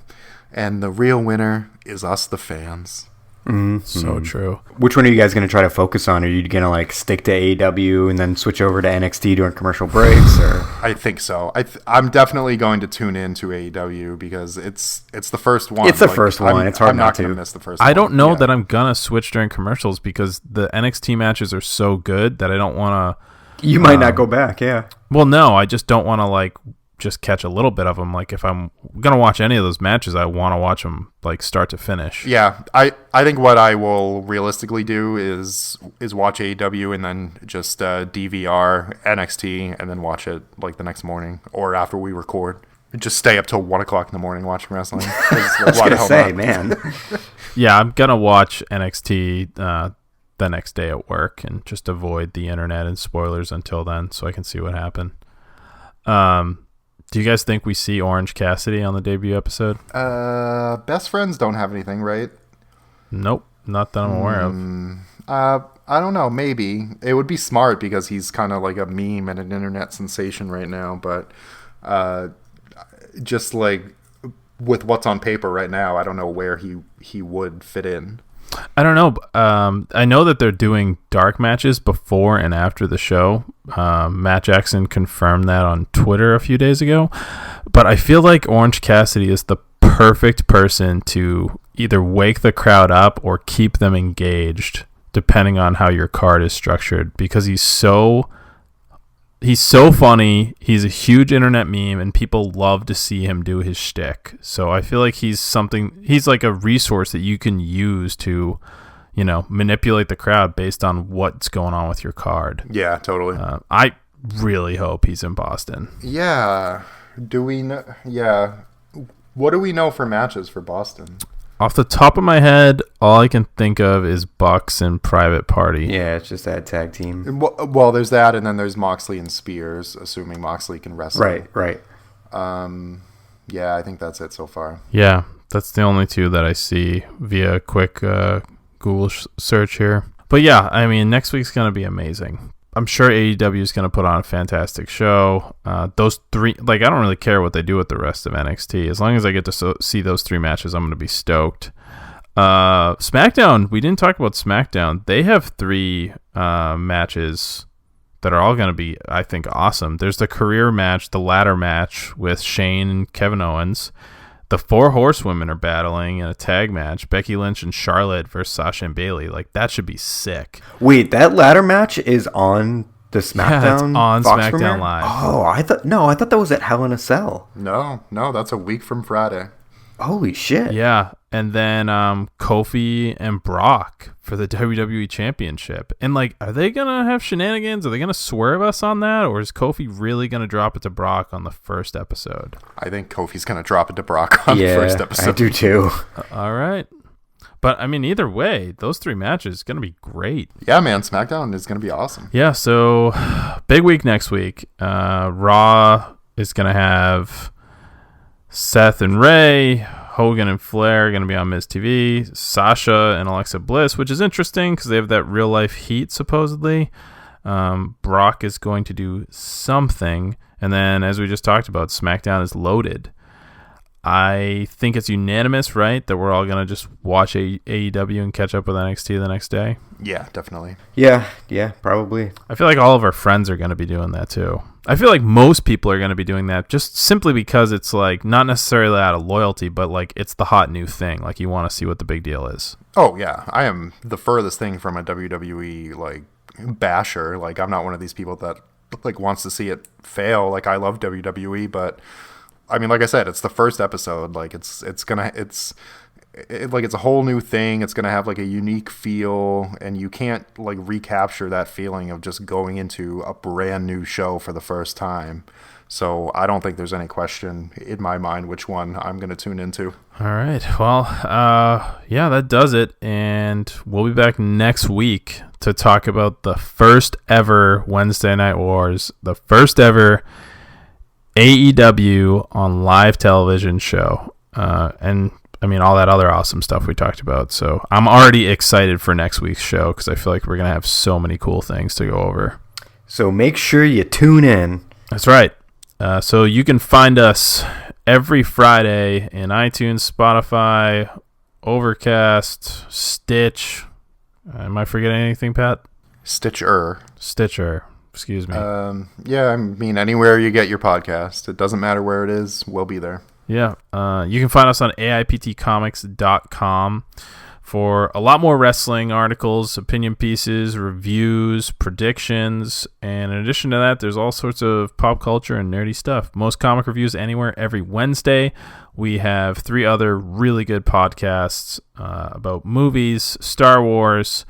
and the real winner is us, the fans. Mm-hmm. So true. Which one are you guys going to try to focus on? Are you going to like stick to AEW and then switch over to NXT during commercial breaks? Or I think so. I'm definitely going to tune in to AEW because it's the first one. It's the first one. It's hard I'm not going to miss the first one. I don't know Yeah. that I'm gonna switch during commercials because the NXT matches are so good that I don't want to. You might not go back. Yeah. Well, no, I just don't want to like just catch a little bit of them. Like if I'm gonna watch any of those matches, I want to watch them like start to finish. Yeah, I think what I will realistically do is watch AEW and then just DVR NXT and then watch it like the next morning or after we record. Just stay up till 1 o'clock in the morning watching wrestling. I was gonna say, man. Yeah, I'm gonna watch NXT the next day at work and just avoid the internet and spoilers until then, so I can see what happened. Do you guys think we see Orange Cassidy on the debut episode? Best friends don't have anything, right? Nope, not that I'm aware of. I don't know. Maybe it would be smart because he's kind of like a meme and an internet sensation right now. But just like with what's on paper right now, I don't know where he would fit in. I don't know. I know that they're doing dark matches before and after the show. Matt Jackson confirmed that on Twitter a few days ago. But I feel like Orange Cassidy is the perfect person to either wake the crowd up or keep them engaged, depending on how your card is structured. Because he's so funny. He's a huge internet meme, and people love to see him do his shtick. So I feel like he's like a resource that you can use to, manipulate the crowd based on what's going on with your card. Yeah, totally. I really hope he's in Boston. Yeah. Do we know? Yeah. What do we know for matches for Boston? Off the top of my head, all I can think of is Bucks and Private Party. Yeah, it's just that tag team. Well, there's that, and then there's Moxley and Spears, assuming Moxley can wrestle. Right. Yeah, I think that's it so far. Yeah, that's the only two that I see via a quick Google search here. But yeah, I mean, next week's going to be amazing. I'm sure AEW is going to put on a fantastic show. Those three, like, I don't really care what they do with the rest of NXT. As long as I get to see those three matches, I'm going to be stoked. SmackDown, we didn't talk about SmackDown. They have three matches that are all going to be, I think, awesome. There's the career match, the ladder match with Shane and Kevin Owens. The 4 horsewomen are battling in a tag match. Becky Lynch and Charlotte versus Sasha and Bayley. Like, that should be sick. Wait, that ladder match is on the SmackDown? Yeah, it's on Fox SmackDown premiere? Live. Oh, I thought that was at Hell in a Cell. No, that's a week from Friday. Holy shit. Yeah, and then Kofi and Brock for the WWE Championship. And, like, are they going to have shenanigans? Are they going to swerve us on that? Or is Kofi really going to drop it to Brock on the first episode? I think Kofi's going to drop it to Brock on the first episode. I do too. All right. But, I mean, either way, those three matches are going to be great. Yeah, man, SmackDown is going to be awesome. Yeah, so big week next week. Raw is going to have Seth and Ray, Hogan and Flair are going to be on Miz TV, Sasha and Alexa Bliss, which is interesting because they have that real life heat supposedly. Brock is going to do something, and then as we just talked about, SmackDown is loaded. I think it's unanimous, right, that we're all going to just watch AEW and catch up with NXT the next day. Yeah, definitely. Yeah, probably. I feel like all of our friends are going to be doing that too. I feel like most people are going to be doing that just simply because it's like not necessarily out of loyalty, but like it's the hot new thing. Like you want to see what the big deal is. Oh yeah, I am the furthest thing from a WWE like basher. Like I'm not one of these people that like wants to see it fail. Like I love WWE, but I mean, like I said, it's the first episode. Like it's a whole new thing. It's gonna have like a unique feel, and you can't like recapture that feeling of just going into a brand new show for the first time. So I don't think there's any question in my mind which one I'm gonna tune into. All right. Well, yeah, that does it, and we'll be back next week to talk about the first ever Wednesday Night Wars, the first ever AEW on live television show, and I mean, all that other awesome stuff we talked about. So I'm already excited for next week's show because I feel like we're going to have so many cool things to go over. So make sure you tune in. That's right. So you can find us every Friday in iTunes, Spotify, Overcast, Stitch. Am I forgetting anything, Pat? Stitcher. Excuse me. Yeah, I mean, anywhere you get your podcast. It doesn't matter where it is. We'll be there. Yeah, you can find us on AIPTcomics.com for a lot more wrestling articles, opinion pieces, reviews, predictions, and in addition to that, there's all sorts of pop culture and nerdy stuff. Most comic reviews anywhere every Wednesday. We have 3 other really good podcasts about movies, Star Wars,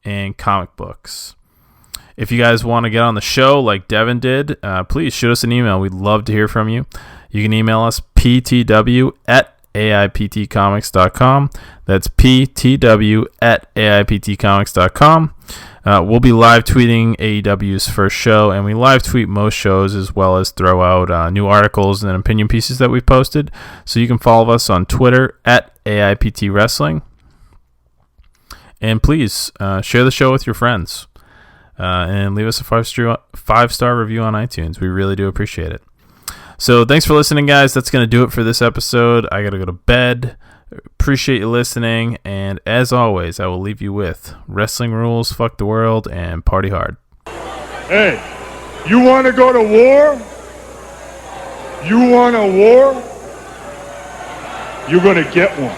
and comic books. If you guys want to get on the show like Devin did, please shoot us an email. We'd love to hear from you. You can email us ptw@aiptcomics.com. That's ptw@aiptcomics.com. We'll be live tweeting AEW's first show, and we live tweet most shows as well as throw out new articles and opinion pieces that we've posted. So you can follow us on Twitter @AIPTWrestling. And please share the show with your friends and leave us a 5-star review on iTunes. We really do appreciate it. So thanks for listening, guys. That's going to do it for this episode. I got to go to bed. Appreciate you listening. And as always, I will leave you with wrestling rules, fuck the world, and party hard. Hey, you want to go to war? You want a war? You're going to get one.